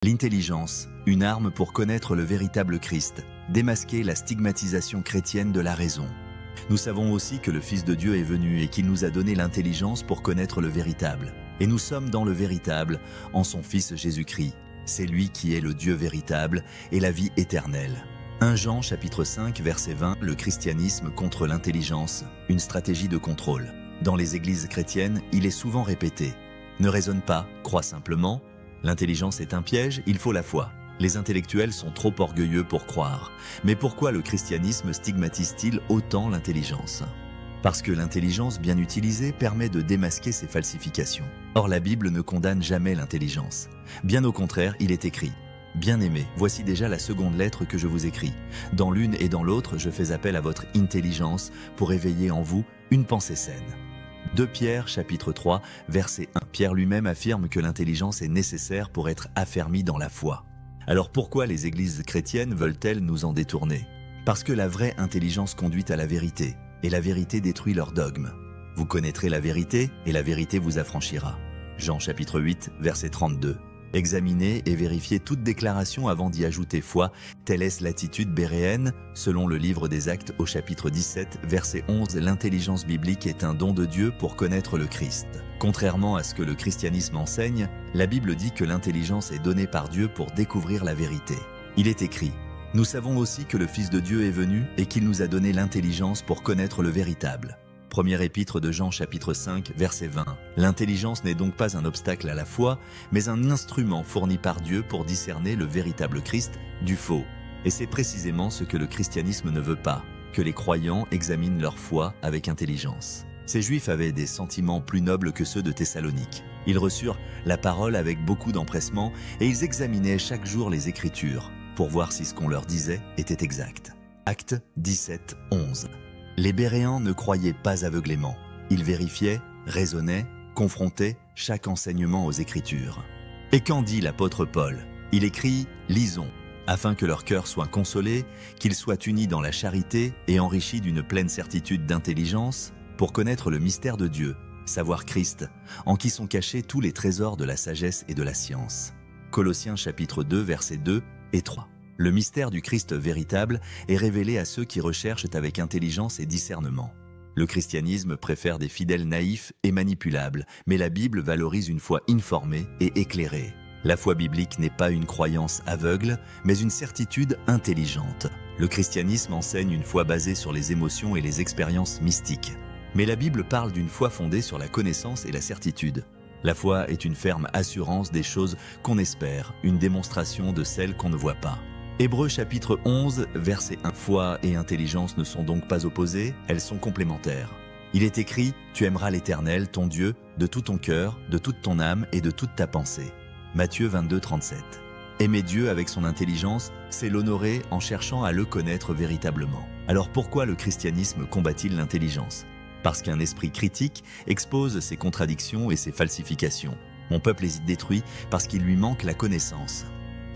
L'intelligence, une arme pour connaître le véritable Christ, démasquer la stigmatisation chrétienne de la raison. Nous savons aussi que le Fils de Dieu est venu et qu'il nous a donné l'intelligence pour connaître le véritable. Et nous sommes dans le véritable, en son Fils Jésus-Christ. C'est lui qui est le Dieu véritable et la vie éternelle. 1 Jean chapitre 5 verset 20, le christianisme contre l'intelligence, une stratégie de contrôle. Dans les églises chrétiennes, il est souvent répété. Ne raisonne pas, crois simplement. L'intelligence est un piège, il faut la foi. Les intellectuels sont trop orgueilleux pour croire. Mais pourquoi le christianisme stigmatise-t-il autant l'intelligence? Parce que l'intelligence bien utilisée permet de démasquer ces falsifications. Or la Bible ne condamne jamais l'intelligence. Bien au contraire, il est écrit « Bien-aimés, voici déjà la seconde lettre que je vous écris. Dans l'une et dans l'autre, je fais appel à votre intelligence pour éveiller en vous une pensée saine. » 2 Pierre chapitre 3 verset 1. Pierre lui-même affirme que l'intelligence est nécessaire pour être affermi dans la foi. Alors pourquoi les églises chrétiennes veulent-elles nous en détourner? Parce que la vraie intelligence conduit à la vérité, et la vérité détruit leurs dogmes. Vous connaîtrez la vérité, et la vérité vous affranchira. Jean chapitre 8 verset 32. Examinez et vérifiez toute déclaration avant d'y ajouter foi, telle est l'attitude béréenne, selon le livre des Actes au chapitre 17, verset 11. L'intelligence biblique est un don de Dieu pour connaître le Christ. Contrairement à ce que le christianisme enseigne, la Bible dit que l'intelligence est donnée par Dieu pour découvrir la vérité. Il est écrit « Nous savons aussi que le Fils de Dieu est venu et qu'il nous a donné l'intelligence pour connaître le véritable. » Première épître de Jean chapitre 5 verset 20. L'intelligence n'est donc pas un obstacle à la foi, mais un instrument fourni par Dieu pour discerner le véritable Christ du faux. Et c'est précisément ce que le christianisme ne veut pas, que les croyants examinent leur foi avec intelligence. Ces Juifs avaient des sentiments plus nobles que ceux de Thessalonique. Ils reçurent la parole avec beaucoup d'empressement et ils examinaient chaque jour les Écritures pour voir si ce qu'on leur disait était exact. Actes 17, 11. Les Béréens ne croyaient pas aveuglément. Ils vérifiaient, raisonnaient, confrontaient chaque enseignement aux Écritures. Et qu'en dit l'apôtre Paul? Il écrit « Lisons » afin que leur cœur soit consolé, qu'ils soient unis dans la charité et enrichis d'une pleine certitude d'intelligence pour connaître le mystère de Dieu, savoir Christ, en qui sont cachés tous les trésors de la sagesse et de la science. Colossiens chapitre 2 versets 2 et 3. Le mystère du Christ véritable est révélé à ceux qui recherchent avec intelligence et discernement. Le christianisme préfère des fidèles naïfs et manipulables, mais la Bible valorise une foi informée et éclairée. La foi biblique n'est pas une croyance aveugle, mais une certitude intelligente. Le christianisme enseigne une foi basée sur les émotions et les expériences mystiques. Mais la Bible parle d'une foi fondée sur la connaissance et la certitude. La foi est une ferme assurance des choses qu'on espère, une démonstration de celles qu'on ne voit pas. Hébreux chapitre 11, verset 1. Foi et intelligence ne sont donc pas opposées, elles sont complémentaires. Il est écrit « Tu aimeras l'Éternel, ton Dieu, de tout ton cœur, de toute ton âme et de toute ta pensée. » Matthieu 22, 37. Aimer Dieu avec son intelligence, c'est l'honorer en cherchant à le connaître véritablement. Alors pourquoi le christianisme combat-il l'intelligence? Parce qu'un esprit critique expose ses contradictions et ses falsifications. Mon peuple est détruit parce qu'il lui manque la connaissance.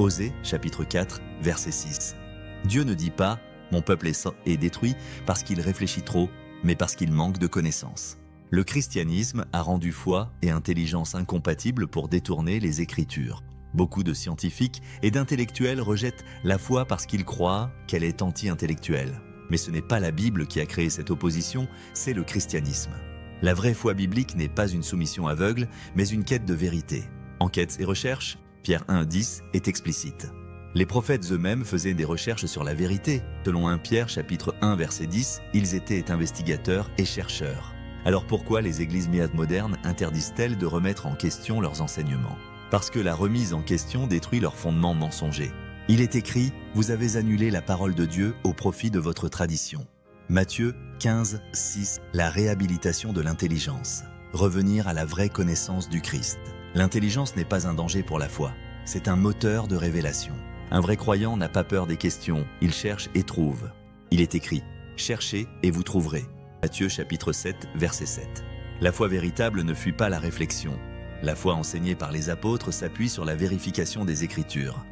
Osée, chapitre 4, verset 6. Dieu ne dit pas « Mon peuple est détruit parce qu'il réfléchit trop », mais parce qu'il manque de connaissance. Le christianisme a rendu foi et intelligence incompatibles pour détourner les Écritures. Beaucoup de scientifiques et d'intellectuels rejettent la foi parce qu'ils croient qu'elle est anti-intellectuelle. Mais ce n'est pas la Bible qui a créé cette opposition, c'est le christianisme. La vraie foi biblique n'est pas une soumission aveugle, mais une quête de vérité. Enquêtes et recherches, Pierre 1, 10 est explicite. Les prophètes eux-mêmes faisaient des recherches sur la vérité. Selon 1 Pierre chapitre 1 verset 10, ils étaient investigateurs et chercheurs. Alors pourquoi les églises modernes interdisent-elles de remettre en question leurs enseignements? Parce que la remise en question détruit leurs fondements mensongers. Il est écrit « Vous avez annulé la parole de Dieu au profit de votre tradition ». Matthieu 15, 6. La réhabilitation de l'intelligence. Revenir à la vraie connaissance du Christ. L'intelligence n'est pas un danger pour la foi, c'est un moteur de révélation. Un vrai croyant n'a pas peur des questions, il cherche et trouve. Il est écrit « Cherchez et vous trouverez ». Matthieu chapitre 7, verset 7. La foi véritable ne fuit pas la réflexion. La foi enseignée par les apôtres s'appuie sur la vérification des Écritures.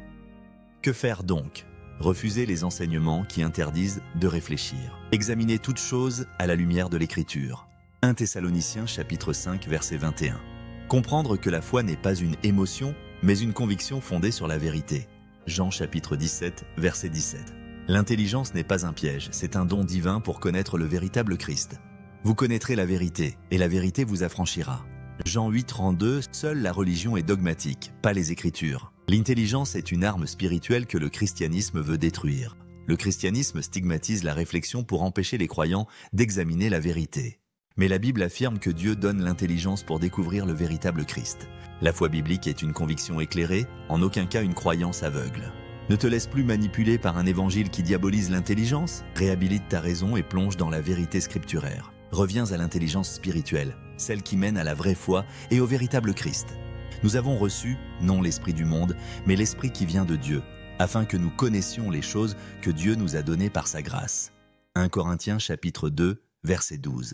Que faire donc? Refuser les enseignements qui interdisent de réfléchir. Examiner toutes choses à la lumière de l'Écriture. 1 Thessaloniciens chapitre 5 verset 21. Comprendre que la foi n'est pas une émotion, mais une conviction fondée sur la vérité. Jean chapitre 17, verset 17. L'intelligence n'est pas un piège, c'est un don divin pour connaître le véritable Christ. Vous connaîtrez la vérité, et la vérité vous affranchira. Jean 8, 32, seule la religion est dogmatique, pas les Écritures. L'intelligence est une arme spirituelle que le christianisme veut détruire. Le christianisme stigmatise la réflexion pour empêcher les croyants d'examiner la vérité. Mais la Bible affirme que Dieu donne l'intelligence pour découvrir le véritable Christ. La foi biblique est une conviction éclairée, en aucun cas une croyance aveugle. Ne te laisse plus manipuler par un évangile qui diabolise l'intelligence, réhabilite ta raison et plonge dans la vérité scripturaire. Reviens à l'intelligence spirituelle, celle qui mène à la vraie foi et au véritable Christ. Nous avons reçu, non l'esprit du monde, mais l'esprit qui vient de Dieu, afin que nous connaissions les choses que Dieu nous a données par sa grâce. 1 Corinthiens chapitre 2, verset 12.